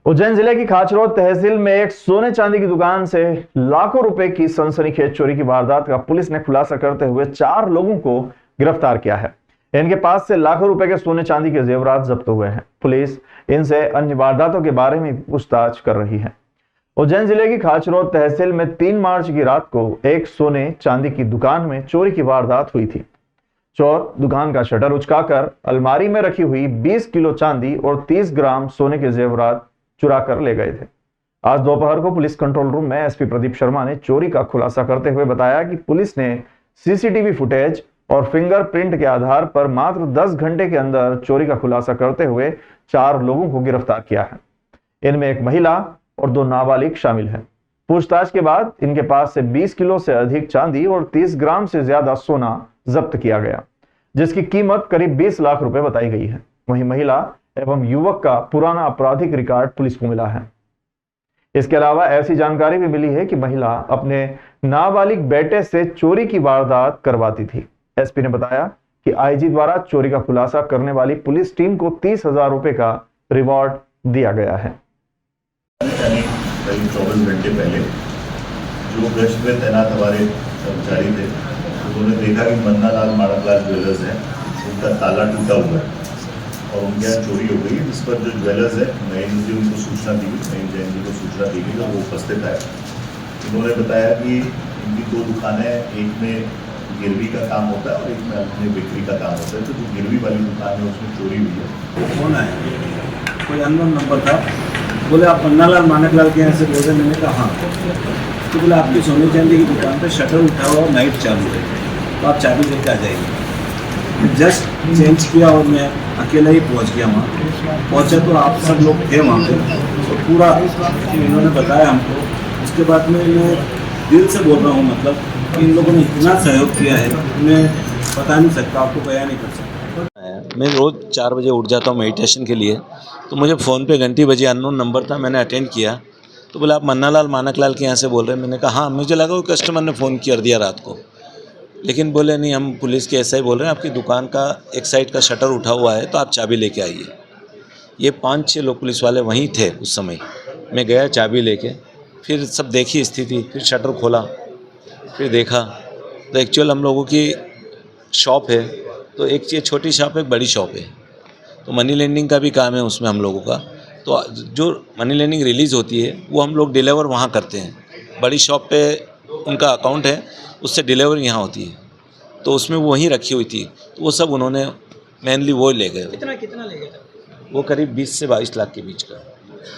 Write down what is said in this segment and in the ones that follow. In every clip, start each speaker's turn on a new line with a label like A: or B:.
A: उज्जैन जिले की खाचरोद तहसील में एक सोने चांदी की दुकान से लाखों रुपए की सनसनीखेज चोरी की वारदात का पुलिस ने खुलासा करते हुए 4 लोगों को गिरफ्तार किया है। इनके पास से लाखों रुपए के सोने चांदी के जेवरात जब्त हुए हैं। पुलिस इनसे अन्य वारदातों के बारे में पूछताछ कर रही है। उज्जैन जिले की खाचरोद तहसील में 3 मार्च की रात को एक सोने चांदी की दुकान में चोरी की वारदात हुई थी। चोर दुकान का शटर उचकाकर अलमारी में रखी हुई 20 किलो चांदी और 30 ग्राम सोने के जेवरात चुरा कर ले गए थे। आज दोपहर को पुलिस कंट्रोल रूम में एसपी प्रदीप शर्मा ने चोरी का खुलासा करते हुए बताया कि पुलिस ने सीसीटीवी फुटेज और फिंगरप्रिंट के आधार पर मात्र 10 घंटे के अंदर चोरी का खुलासा करते हुए 4 लोगों को गिरफ्तार किया है। इनमें एक महिला और 2 नाबालिग शामिल हैं। पूछताछ के बाद इनके पास से 20 किलो से अधिक चांदी और 30 ग्राम से ज्यादा सोना जब्त किया गया, जिसकी कीमत करीब 20 लाख रुपए बताई गई है। वहीं महिला एवं युवक का पुराना आपराधिक रिकॉर्ड पुलिस को मिला है। इसके अलावा ऐसी जानकारी भी मिली है कि महिला अपने नाबालिग बेटे से चोरी की वारदात करवाती थी। एसपी ने बताया कि आईजी द्वारा चोरी का खुलासा करने वाली पुलिस टीम को 30,000 रुपए का रिवॉर्ड दिया गया है।
B: करीब 24 घंटे पहले जो गश्त में तैनात हमारे कर्मचारी थे, उन्होंने देखा कि मन्नालाल माणकलाल ज्वेलर्स है, उनका ताला टूटा हुआ है और उनके यहाँ चोरी हो गई। जिस पर जो ज्वेलर्स है, महेंद्र जी उनको सूचना दी गई, महेंद्र जैन जी को सूचना दी गई और वो उपस्थित आए। उन्होंने बताया कि इनकी 2 दुकानें, एक में गिरवी का काम होता है और एक में अपने बिक्री का काम होता है। तो जो गिरवी वाली दुकान है उसमें चोरी हुई है।
C: कौन आया? कोई अननोन नंबर था। बोले आप मन्नालाल माणकलाल के यहाँ से बोल रहे? मैंने कहा हाँ। तो बोले आपकी सोने चांदी की दुकान पर शटर उठा हुआ और नाइट चालू है, तो आप चाबी लेके आ जाइए। जस्ट चेंज किया और मैं अकेला ही पहुंच गया वहाँ। पहुंचा तो आप सब लोग थे वहाँ पे, तो पूरा इन्होंने बताया हमको। उसके बाद में मैं दिल से बोल रहा हूँ, मतलब कि इन लोगों ने इतना सहयोग किया है, मैं बता नहीं सकता, आपको बयान नहीं कर सकता। मैं रोज़ 4 बजे उठ जाता हूँ मेडिटेशन के लिए, तो मुझे फ़ोन पे घंटी बजी, अननोन नंबर था, मैंने अटेंड किया। तो बोले आप मन्नालाल माणकलाल के यहाँ से बोल रहे हैं? मैंने कहा हाँ। मुझे लगा वो कस्टमर ने फ़ोन कर दिया रात को, लेकिन बोले नहीं, हम पुलिस के ऐसा ही बोल रहे हैं, आपकी दुकान का एक साइड का शटर उठा हुआ है, तो आप चाबी लेके आइए। ये 5-6 लोग पुलिस वाले वहीं थे उस समय। मैं गया चाबी लेके, फिर सब देखी स्थिति, फिर शटर खोला, फिर देखा तो एक्चुअल हम लोगों की शॉप है, तो एक ये छोटी शॉप है, एक बड़ी शॉप है, तो मनी लेंडिंग का भी काम है उसमें हम लोगों का। तो जो मनी लेंडिंग रिलीज़ होती है वो हम लोग डिलीवर वहाँ करते हैं। बड़ी शॉप पे उनका अकाउंट है, उससे डिलीवरी यहाँ होती है, तो उसमें वो वहीं रखी हुई थी, तो वो सब उन्होंने मेनली वो ले गए।
D: कितना ले गए?
C: वो करीब 20 से 22 लाख के बीच का।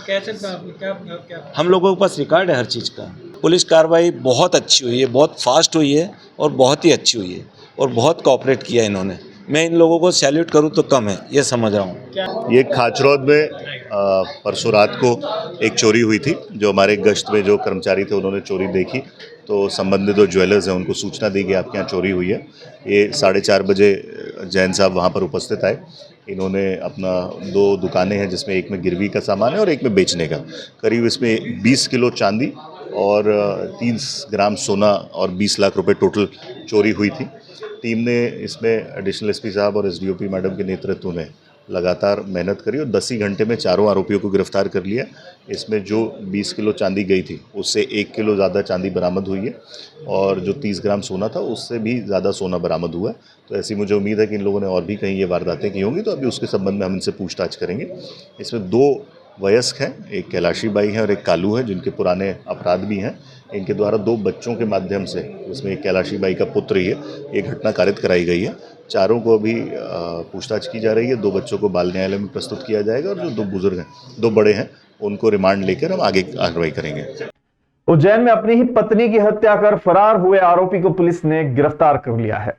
D: कैसे क्या
C: हम लोगों के पास रिकॉर्ड है हर चीज़ का। पुलिस कार्रवाई बहुत अच्छी हुई है, बहुत फास्ट हुई है और बहुत ही अच्छी हुई है और बहुत कोऑपरेट किया इन्होंने। मैं इन लोगों को सैल्यूट करूँ तो कम है, ये समझ रहा हूँ।
B: ये खाचरौद में परसों रात को एक चोरी हुई थी। जो हमारे गश्त में जो कर्मचारी थे उन्होंने चोरी देखी, तो संबंधित जो ज्वेलर्स हैं उनको सूचना दी कि आपके यहाँ चोरी हुई है। ये 4:30 बजे जैन साहब वहाँ पर उपस्थित आए। इन्होंने अपना 2 दुकानें हैं, जिसमें एक में गिरवी का सामान है और एक में बेचने का। करीब इसमें 20 किलो चांदी और 30 ग्राम सोना और 20 लाख रुपए टोटल चोरी हुई थी। टीम ने इसमें एडिशनल एसपी साहब और एसडीओपी मैडम के नेतृत्व में लगातार मेहनत करी और 10 ही घंटे में चारों आरोपियों को गिरफ्तार कर लिया। इसमें जो 20 किलो चांदी गई थी उससे 1 किलो ज़्यादा चांदी बरामद हुई है और जो 30 ग्राम सोना था उससे भी ज़्यादा सोना बरामद हुआ है। तो ऐसी मुझे उम्मीद है कि इन लोगों ने और भी कहीं ये वारदातें की होंगी, तो अभी उसके संबंध में हम इनसे पूछताछ करेंगे। इसमें 2 वयस्क हैं, एक कैलाशी बाई है और एक कालू है, जिनके पुराने अपराध भी हैं। इनके द्वारा 2 बच्चों के माध्यम से, उसमें एक कैलाशी बाई का पुत्र ही है, ये घटना कारित कराई गई है। चारों को अभी पूछताछ की जा रही है। 2 बच्चों को बाल न्यायालय में प्रस्तुत किया जाएगा और जो 2 बुजुर्ग हैं, 2 बड़े हैं, उनको रिमांड लेकर हम आगे कार्रवाई करेंगे।
A: उज्जैन में अपनी ही पत्नी की हत्या कर फरार हुए आरोपी को पुलिस ने गिरफ्तार कर लिया है।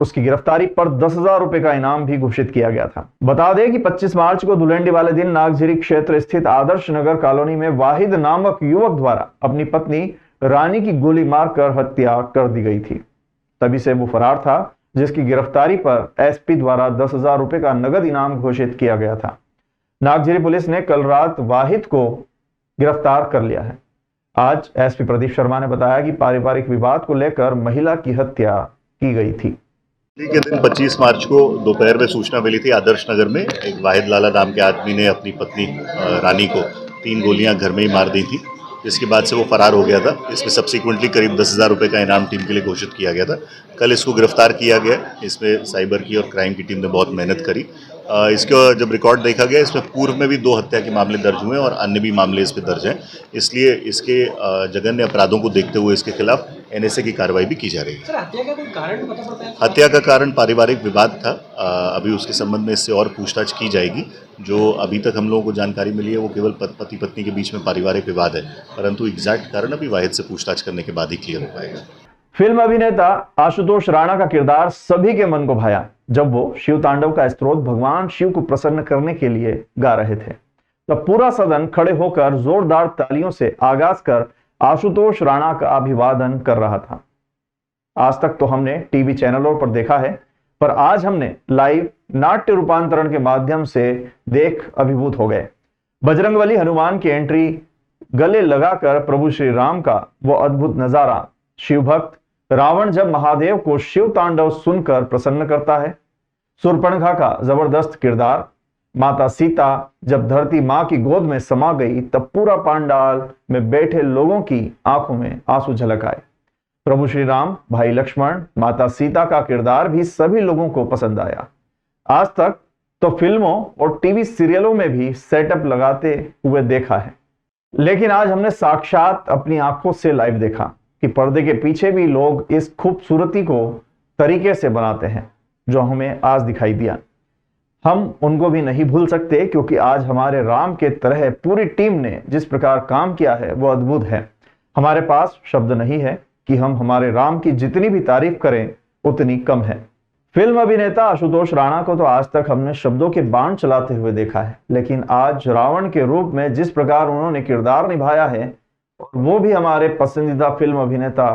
A: उसकी गिरफ्तारी पर 10,000 रुपए का इनाम भी घोषित किया गया था। बता दें कि 25 मार्च को धुलेंडी वाले दिन नागझिरी क्षेत्र स्थित आदर्श नगर कॉलोनी में वाहिद नामक युवक द्वारा अपनी पत्नी रानी की गोली मारकर हत्या कर दी गई थी। तभी से वो फरार था, जिसकी गिरफ्तारी पर एसपी द्वारा 10,000 रुपए का नगद इनाम घोषित किया गया था। नागझिरी पुलिस ने कल रात वाहिद को गिरफ्तार कर लिया है। आज एसपी प्रदीप शर्मा ने बताया कि पारिवारिक विवाद को लेकर महिला की हत्या की गई थी।
B: के दिन 25 मार्च को दोपहर में सूचना मिली थी, आदर्श नगर में एक वाहिद लाला नाम के आदमी ने अपनी पत्नी रानी को 3 गोलियां घर में ही मार दी थी। इसके बाद से वो फरार हो गया था। इसमें सब्सिक्वेंटली करीब 10,000 रुपये का इनाम टीम के लिए घोषित किया गया था। कल इसको गिरफ्तार किया गया। इसमें साइबर की और क्राइम की टीम ने बहुत मेहनत करी। इसका जब रिकॉर्ड देखा गया, इसमें पूर्व में भी 2 हत्या के मामले दर्ज हुए और अन्य भी मामले इस पर दर्ज हैं। इसलिए इसके जघन्य अपराधों को देखते हुए इसके खिलाफ NSA की कार्रवाई भी की जा रही है।
D: सर, हत्या का कोई कारण पता पड़ता है?
B: हत्या का कारण पारिवारिक विवाद था। अभी उसके संबंध में इससे और पूछताछ की जाएगी। जो अभी तक हम लोगों को जानकारी मिली है वो केवल पति पत्नी के बीच में पारिवारिक विवाद है, परंतु एग्जैक्ट कारण अभी वाहिद से पूछताछ करने के बाद ही क्लियर हो पाएगा।
A: फिल्म अभिनेता आशुतोष राणा का किरदार सभी के मन को भाया जब वो शिव तांडव का स्तोत्र भगवान शिव को प्रसन्न करने के लिए गा रहे थे। तब पूरा सदन खड़े होकर जोरदार तालियों से आगाज कर आशुतोष राणा का अभिवादन कर रहा था। आज तक तो हमने टीवी चैनलों पर देखा है, पर आज हमने लाइव नाट्य रूपांतरण के माध्यम से देख अभिभूत हो गए। बजरंगबली हनुमान की एंट्री, गले लगाकर प्रभु श्री राम का वो अद्भुत नजारा, शिव भक्त रावण जब महादेव को शिव तांडव सुनकर प्रसन्न करता है, शूर्पणखा का जबरदस्त किरदार, माता सीता जब धरती मां की गोद में समा गई तब पूरा पांडाल में बैठे लोगों की आंखों में आंसू झलक आए। प्रभु श्री राम, भाई लक्ष्मण, माता सीता का किरदार भी सभी लोगों को पसंद आया। आज तक तो फिल्मों और टीवी सीरियलों में भी सेटअप लगाते हुए देखा है, लेकिन आज हमने साक्षात अपनी आंखों से लाइव देखा कि पर्दे के पीछे भी लोग इस खूबसूरती को तरीके से बनाते हैं जो हमें आज दिखाई दिया। हम उनको भी नहीं भूल सकते क्योंकि आज हमारे राम के तरह पूरी टीम ने जिस प्रकार काम किया है वो अद्भुत है। हमारे पास शब्द नहीं है कि हम हमारे राम की जितनी भी तारीफ करें उतनी कम है। फिल्म अभिनेता आशुतोष राणा को तो आज तक हमने शब्दों के बाण चलाते हुए देखा है, लेकिन आज रावण के रूप में जिस प्रकार उन्होंने किरदार निभाया है वो भी हमारे पसंदीदा फिल्म अभिनेता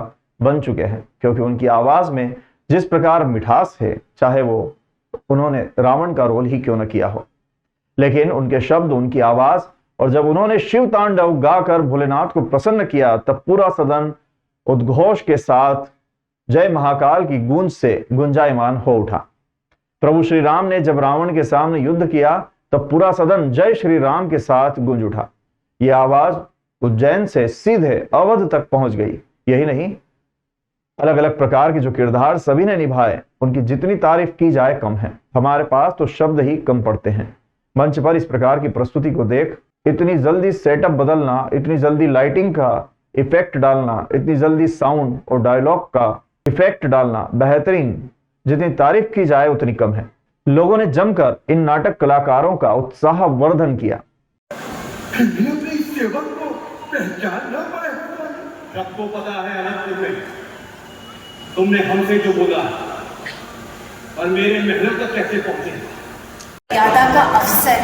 A: बन चुके हैं, क्योंकि उनकी आवाज में जिस प्रकार मिठास है, चाहे वो उन्होंने रावण का रोल ही क्यों न किया हो, लेकिन उनके शब्द, उनकी आवाज, और जब उन्होंने शिव तांडव गाकर भोलेनाथ को प्रसन्न किया तब पूरा सदन उद्घोष के साथ जय महाकाल की गूंज से गुंजायमान हो उठा। प्रभु श्री राम ने जब रावण के सामने युद्ध किया तब पूरा सदन जय श्री राम के साथ गूंज उठा। यह आवाज उज्जैन से सीधे अवध तक पहुंच गई। यही नहीं, अलग अलग प्रकार के जो किरदार सभी ने निभाए, उनकी जितनी तारीफ की जाए कम है। हमारे पास तो शब्द ही कम पड़ते हैं। मंच पर इस प्रकार की प्रस्तुति को देख इतनी जल्दी सेटअप बदलना, इतनी जल्दी लाइटिंग का इफेक्ट डालना, इतनी जल्दी साउंड और डायलॉग का इफेक्ट डालना, बेहतरीन, जितनी तारीफ की जाए उतनी कम है। लोगों ने जमकर इन नाटक कलाकारों का उत्साहवर्धन किया।
E: सेवक को पहचान ना पाए। सबको पता है अनंत में तुमने हमसे जो बोला और मेरे महल तक कैसे पहुंचे।
F: मर्यादा का अवसर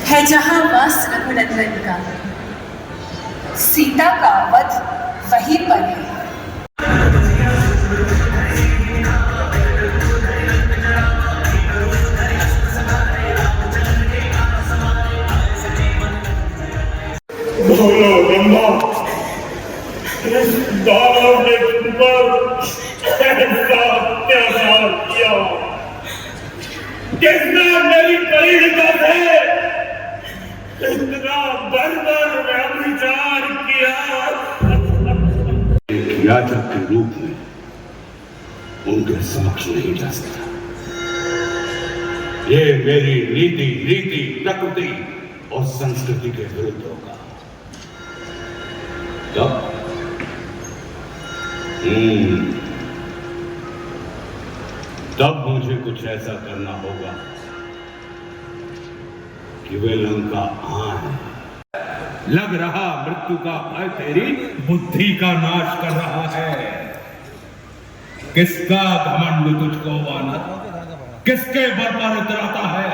F: है जहां वास रघुनंदन का, सीता का वध वहीं पर है।
E: बोलो ब्रह्मा, इस दानव ने तुम पर ऐसा अत्याचार किया, किसने मेरी परिणता से इतना बर्बर व्यभिचार किया। याचक के रूप में उनके समक्ष नहीं जा सकता। ये मेरी नीति, रीति, प्रकृति और संस्कृति के विरुद्ध होगा। तब मुझे कुछ ऐसा करना होगा कि वे लंका आए। लग रहा मृत्यु का भय तेरी बुद्धि का नाश कर रहा है। किसका घमंड तुझको वानर, किसके बल पर उतराता है।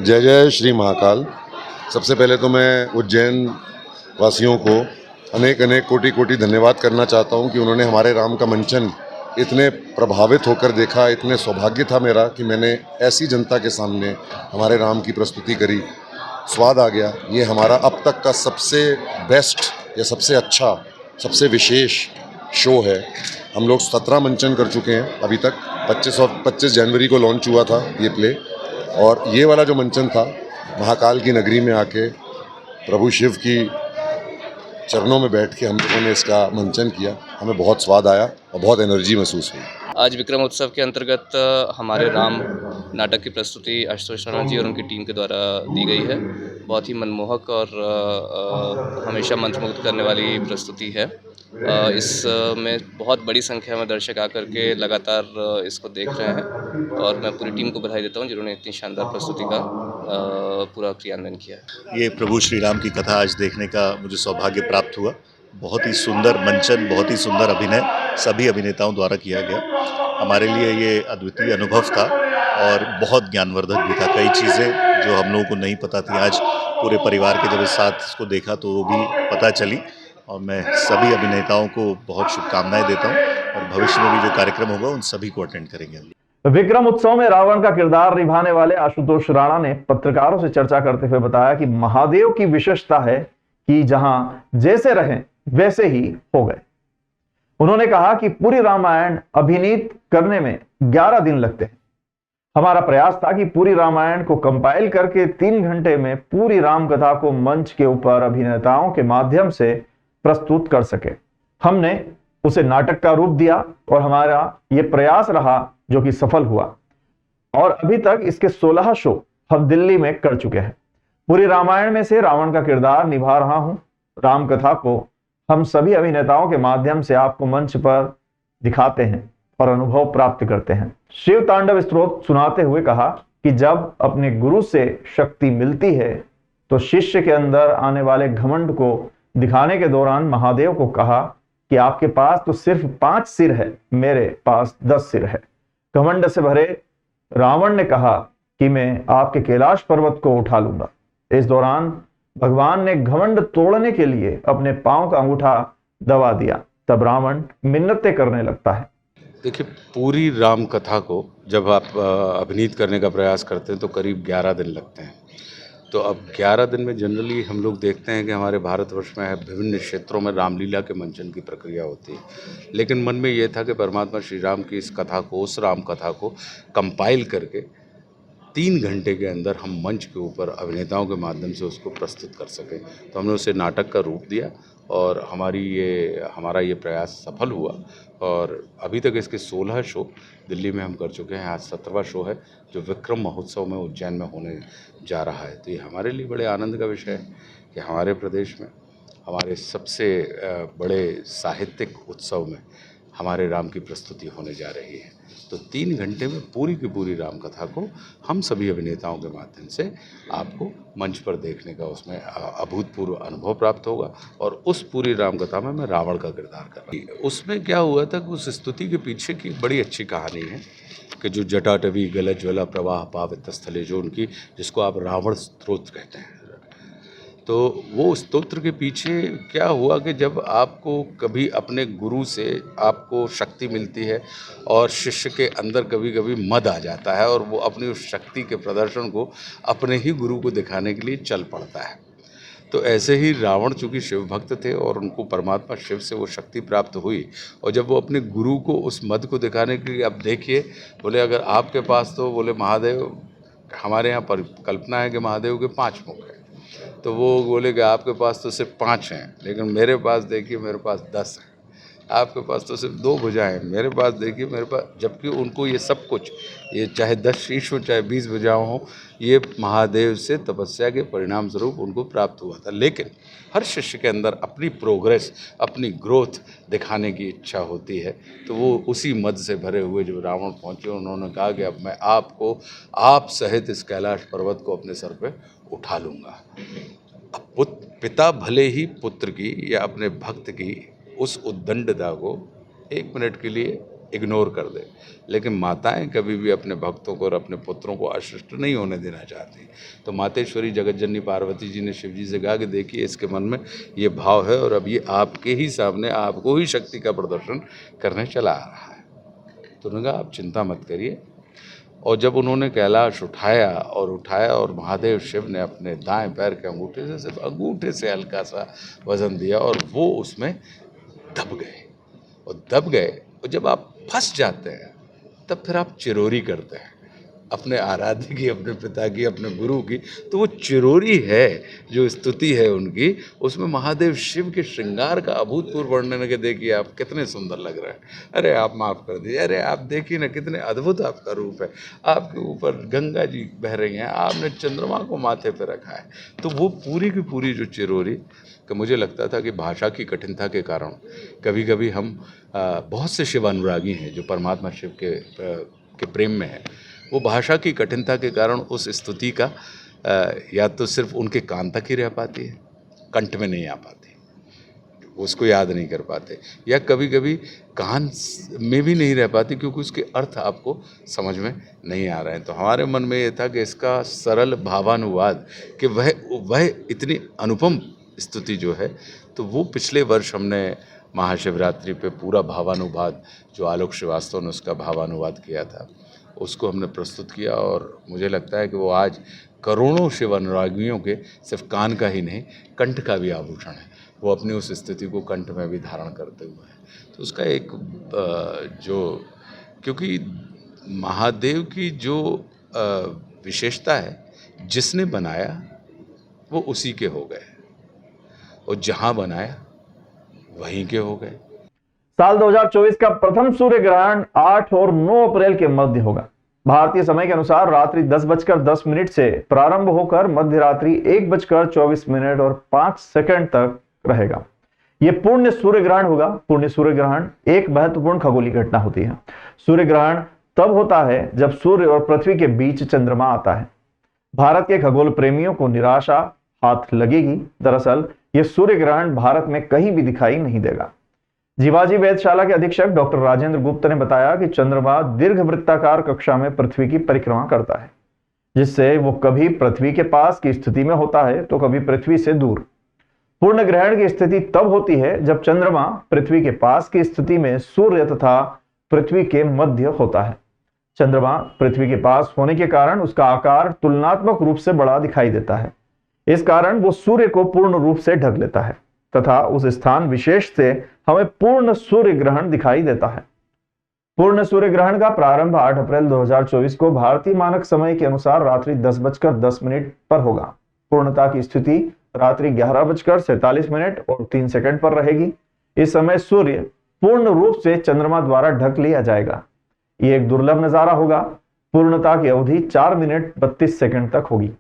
G: जय जय श्री महाकाल। सबसे पहले तो मैं उज्जैन वासियों को अनेक अनेक कोटि कोटि धन्यवाद करना चाहता हूं कि उन्होंने हमारे राम का मंचन इतने प्रभावित होकर देखा, इतने सौभाग्य था मेरा कि मैंने ऐसी जनता के सामने हमारे राम की प्रस्तुति करी। स्वाद आ गया। ये हमारा अब तक का सबसे बेस्ट या सबसे अच्छा, सबसे विशेष शो है। हम लोग 17 मंचन कर चुके हैं अभी तक। 25 जनवरी को लॉन्च हुआ था ये प्ले, और ये वाला जो मंचन था, महाकाल की नगरी में आके प्रभु शिव की चरणों में बैठ के हम लोगों ने इसका मंचन किया। हमें बहुत स्वाद आया और बहुत एनर्जी महसूस हुई।
H: आज विक्रम उत्सव के अंतर्गत हमारे राम नाटक की प्रस्तुति आशुतोष शर्मा जी और उनकी टीम के द्वारा दी गई है। बहुत ही मनमोहक और हमेशा मंत्रमुग्ध करने वाली प्रस्तुति है। इसमें बहुत बड़ी संख्या में दर्शक आकर के लगातार इसको देख रहे हैं और मैं पूरी टीम को बधाई देता हूं जिन्होंने इतनी शानदार प्रस्तुति का पूरा क्रियान्वयन किया है।
B: ये प्रभु श्री राम की कथा आज देखने का मुझे सौभाग्य प्राप्त हुआ। बहुत ही सुंदर मंचन, बहुत ही सुंदर अभिनय सभी अभिनेताओं द्वारा किया गया। हमारे लिए ये अद्वितीय अनुभव था और बहुत ज्ञानवर्धक भी था। कई चीज़ें जो हम लोगों को नहीं पता थी, आज पूरे परिवार के जब इस साथ इसको देखा तो वो भी पता चली। और मैं सभी अभिनेताओं को बहुत शुभकामनाएं देता हूं और भविष्य में भी जो कार्यक्रम होगा उन सभी को अटेंड करेंगे।
A: विक्रम उत्सव में रावण का किरदार निभाने वाले आशुतोष राणा ने पत्रकारों से चर्चा करते हुए बताया कि महादेव की विशेषता है कि जहां जैसे रहें वैसे ही हो गए। उन्होंने कहा कि पूरी रामायण अभिनीत करने में 11 दिन लगते हैं। हमारा प्रयास था कि पूरी रामायण को कंपाइल करके 3 घंटे में पूरी राम कथा को मंच के ऊपर अभिनेताओं के माध्यम से प्रस्तुत कर सके। हमने उसे नाटक का रूप दिया और हमारा यह प्रयास रहा जो कि सफल हुआ। और अभी तक इसके 16 शो हम दिल्ली में कर चुके हैं। पूरी रामायण में से रावण का किरदार निभा रहा हूं। राम कथा को हम सभी अभिनेताओं के माध्यम से आपको मंच पर दिखाते हैं और अनुभव प्राप्त करते हैं। शिव तांडव स्तोत्र सुनाते हुए कहा कि जब अपने गुरु से शक्ति मिलती है तो शिष्य के अंदर आने वाले घमंड को दिखाने के दौरान महादेव को कहा कि आपके पास तो सिर्फ 5 सिर है, मेरे पास 10 सिर है। घमंड से भरे रावण ने कहा कि मैं आपके कैलाश पर्वत को उठा लूंगा। इस दौरान भगवान ने घमंड तोड़ने के लिए अपने पांव का अंगूठा दबा दिया। तब रावण मिन्नतें करने लगता है।
I: देखिए, पूरी राम कथा को जब आप अभिनीत करने का प्रयास करते हैं तो करीब 11 दिन लगते हैं। तो अब 11 दिन में जनरली हम लोग देखते हैं कि हमारे भारतवर्ष में विभिन्न क्षेत्रों में रामलीला के मंचन की प्रक्रिया होती है, लेकिन मन में ये था कि परमात्मा श्री राम की इस कथा को, उस राम कथा को कंपाइल करके 3 घंटे के अंदर हम मंच के ऊपर अभिनेताओं के माध्यम से उसको प्रस्तुत कर सकें। तो हमने उसे नाटक का रूप दिया और हमारा ये प्रयास सफल हुआ। और अभी तक इसके 16 शो दिल्ली में हम कर चुके हैं। आज 17वां शो है जो विक्रम महोत्सव में उज्जैन में होने जा रहा है। तो ये हमारे लिए बड़े आनंद का विषय है कि हमारे प्रदेश में हमारे सबसे बड़े साहित्यिक उत्सव में हमारे राम की प्रस्तुति होने जा रही है। तो 3 घंटे में पूरी की पूरी राम कथा को हम सभी अभिनेताओं के माध्यम से आपको मंच पर देखने का उसमें अभूतपूर्व अनुभव प्राप्त होगा। और उस पूरी राम कथा में मैं रावण का किरदार कर रहा हूँ। उसमें क्या हुआ था कि उस स्तुति के पीछे की बड़ी अच्छी कहानी है कि जो जटाटवी गलज्वला प्रवाह पावित स्थले, जो उनकी, जिसको आप रावण स्तोत्र कहते हैं, तो वो स्तोत्र के पीछे क्या हुआ कि जब आपको कभी अपने गुरु से आपको शक्ति मिलती है और शिष्य के अंदर कभी कभी मद आ जाता है और वो अपनी उस शक्ति के प्रदर्शन को अपने ही गुरु को दिखाने के लिए चल पड़ता है। तो ऐसे ही रावण चूँकि शिव भक्त थे और उनको परमात्मा शिव से वो शक्ति प्राप्त हुई, और जब वो अपने गुरु को उस मद को दिखाने के लिए, अब देखिए, बोले अगर आपके पास, तो बोले महादेव, हमारे यहाँ कल्पना है कि महादेव के 5 मुख हैं, तो वो बोले कि आपके पास तो सिर्फ 5 हैं, लेकिन मेरे पास देखिए मेरे पास 10 हैं। आपके पास तो सिर्फ 2 भुजाएं, मेरे पास देखिए मेरे पास, जबकि उनको ये सब कुछ, ये चाहे 10 शीश हो चाहे 20 भुजाएं हो, ये महादेव से तपस्या के परिणाम स्वरूप उनको प्राप्त हुआ था। लेकिन हर शिष्य के अंदर अपनी प्रोग्रेस, अपनी ग्रोथ दिखाने की इच्छा होती है। तो वो उसी मद से भरे हुए जब रावण पहुँचे, उन्होंने कहा कि अब मैं आपको, आप सहित इस कैलाश पर्वत को अपने सर पे उठा लूँगा। अब पिता भले ही पुत्र की या अपने भक्त की उस उद्दंडता को 1 मिनट के लिए इग्नोर कर दे, लेकिन माताएं कभी भी अपने भक्तों को और अपने पुत्रों को अशिष्ट नहीं होने देना चाहती। तो मातेश्वरी जगतजननी पार्वती जी ने शिव जी से कहा कि देखिए इसके मन में ये भाव है और अब ये आपके ही सामने आपको ही शक्ति का प्रदर्शन करने चला आ रहा है। तो उन्होंने कहा आप चिंता मत करिए। और जब उन्होंने कैलाश उठाया और महादेव शिव ने अपने दाएं पैर के अंगूठे से, सिर्फ अंगूठे से हल्का सा वजन दिया और वो उसमें दब गए। और जब आप फंस जाते हैं तब फिर आप चिरोरी करते हैं अपने आराध्य की, अपने पिता की, अपने गुरु की। तो वो चिरोरी है, जो स्तुति है उनकी, उसमें महादेव शिव के श्रृंगार का अभूतपूर्व वर्णन के देखिए आप कितने सुंदर लग रहे हैं। अरे आप माफ़ कर दीजिए, अरे आप देखिए ना कितने अद्भुत आपका रूप है। आपके ऊपर गंगा जी बह रही हैं, आपने चंद्रमा को माथे पर रखा है। तो वो पूरी की पूरी जो चिरोरी कि मुझे लगता था कि भाषा की कठिनता के कारण कभी कभी हम बहुत से शिव अनुरागी हैं जो परमात्मा शिव के प्रेम में है, वो भाषा की कठिनता के कारण उस स्तुति का या तो सिर्फ उनके कान तक ही रह पाती है, कंठ में नहीं आ पाती, उसको याद नहीं कर पाते, या कभी कभी कान में भी नहीं रह पाती क्योंकि उसके अर्थ आपको समझ में नहीं आ रहे हैं। तो हमारे मन में ये था कि इसका सरल भावानुवाद कि वह इतनी अनुपम स्तुति जो है, तो वो पिछले वर्ष हमने महाशिवरात्रि पे पूरा भावानुवाद, जो आलोक श्रीवास्तव ने उसका भावानुवाद किया था, उसको हमने प्रस्तुत किया। और मुझे लगता है कि वो आज करोड़ों शिव अनुरागियों के सिर्फ कान का ही नहीं, कंठ का भी आभूषण है। वो अपनी उस स्थिति को कंठ में भी धारण करते हुए हैं। तो उसका एक क्योंकि महादेव की जो विशेषता है, जिसने बनाया वो उसी के हो गए, और जहाँ बनाया वहीं के हो गए।
A: साल 2024 का प्रथम सूर्य ग्रहण 8 और 9 अप्रैल के मध्य होगा। भारतीय समय के अनुसार रात्रि 10:10 से प्रारंभ होकर मध्य रात्रि 1:24 और 5 सेकंड तक रहेगा। यह पूर्ण सूर्य ग्रहण होगा। पूर्ण सूर्य ग्रहण एक महत्वपूर्ण खगोलीय घटना होती है। सूर्य ग्रहण तब होता है जब सूर्य और पृथ्वी के बीच चंद्रमा आता है। भारत के खगोल प्रेमियों को निराशा हाथ लगेगी। दरअसल यह सूर्य ग्रहण भारत में कहीं भी दिखाई नहीं देगा। जीवाजी वेधशाला के अधीक्षक डॉक्टर राजेंद्र गुप्ता ने बताया कि चंद्रमा दीर्घ वृत्ताकार कक्षा में पृथ्वी की परिक्रमा करता है, जिससे वो कभी पृथ्वी के पास की स्थिति में होता है तो कभी पृथ्वी से दूर। पूर्ण ग्रहण की स्थिति तब होती है जब चंद्रमा पृथ्वी के पास की स्थिति में सूर्य तथा पृथ्वी के मध्य होता है। चंद्रमा पृथ्वी के पास होने के कारण उसका आकार तुलनात्मक रूप से बड़ा दिखाई देता है। इस कारण वो सूर्य को पूर्ण रूप से ढक लेता है तथा उस स्थान विशेष से हमें पूर्ण सूर्य ग्रहण दिखाई देता है। पूर्ण सूर्य ग्रहण का प्रारंभ 8 अप्रैल 2024 को भारतीय मानक समय के अनुसार रात्रि 10:10 पर होगा। पूर्णता की स्थिति रात्रि 11:47 और 3 सेकंड पर रहेगी। इस समय सूर्य पूर्ण रूप से चंद्रमा द्वारा ढक लिया जाएगा। यह एक दुर्लभ नजारा होगा। पूर्णता की अवधि 4 मिनट 32 सेकंड तक होगी।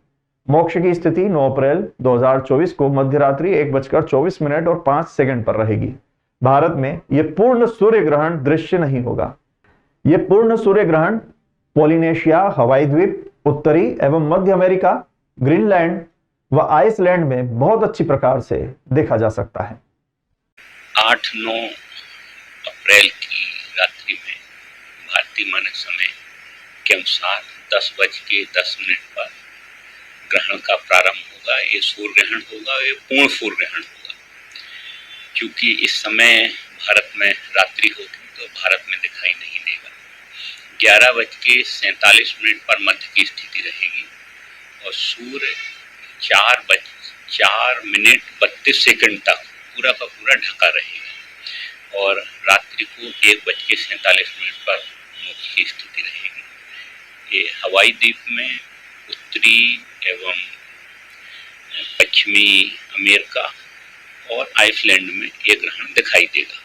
A: मोक्ष की स्थिति 9 अप्रैल 2024 को मध्य रात्रि 1:24 और 5 सेकंड पर रहेगी। भारत में यह पूर्ण सूर्य ग्रहण दृश्य नहीं होगा। यह पूर्ण सूर्य ग्रहण पोलिनेशिया, हवाई द्वीप, उत्तरी एवं मध्य अमेरिका, ग्रीनलैंड व आइसलैंड में बहुत अच्छी प्रकार से देखा जा सकता है।
J: 8-9 अप्रैल की रात्रि में भारतीय मानक समय के अनुसार 10:10 पर ग्रहण का प्रारंभ होगा। ये सूर्य ग्रहण होगा, ये पूर्ण सूर्य ग्रहण होगा। क्योंकि इस समय भारत में रात्रि होगी तो भारत में दिखाई नहीं देगा। 11:47 पर मध्य की स्थिति रहेगी और सूर्य 4:32 तक पूरा का पूरा ढका रहेगा और रात्रि को 1:47 पर मोक्ष की स्थिति रहेगी। ये हवाई द्वीप में, उत्तरी एवं पश्चिमी अमेरिका और आइसलैंड में ये ग्रहण दिखाई देगा।